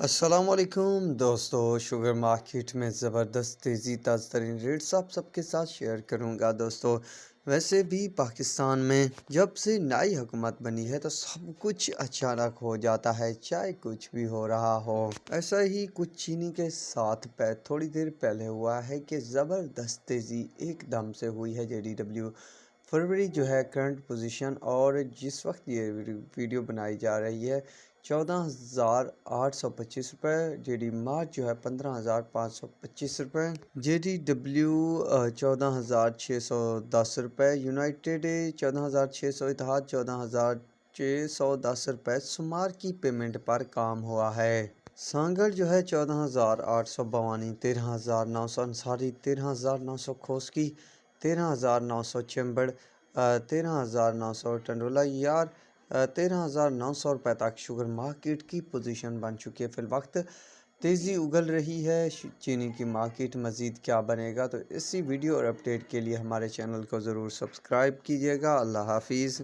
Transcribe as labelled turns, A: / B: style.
A: السلام علیکم دوستو، شوگر مارکیٹ میں زبردست تیزی، تازہ ترین ریٹس آپ سب کے ساتھ شیئر کروں گا دوستو۔ ویسے بھی پاکستان میں جب سے نئی حکومت بنی ہے تو سب کچھ اچانک ہو جاتا ہے، چاہے کچھ بھی ہو رہا ہو۔ ایسا ہی کچھ چینی کے ساتھ تھوڑی دیر پہلے ہوا ہے کہ زبردست تیزی ایک دم سے ہوئی ہے JDW فروری جو ہے کرنٹ پوزیشن، اور جس وقت یہ ویڈیو بنائی جا رہی ہے 14,825 روپے، JD مارچ جو ہے 15,525 روپے، JDW 14,610 روپے، یونائٹڈ 14,600، 14,610 روپے سمار کی پیمنٹ پر کام ہوا ہے۔ سانگڑ جو ہے 14,852، 13,959، 13,900 کھوسکی، 13,900 چمبڑ، 13,900 ٹنڈولا یار، 13,900 روپے تک شوگر مارکیٹ کی پوزیشن بن چکی ہے۔ فی الوقت تیزی اگل رہی ہے، چینی کی مارکیٹ مزید کیا بنے گا؟ تو اسی ویڈیو اور اپڈیٹ کے لیے ہمارے چینل کو ضرور سبسکرائب کیجیے گا۔ اللہ حافظ۔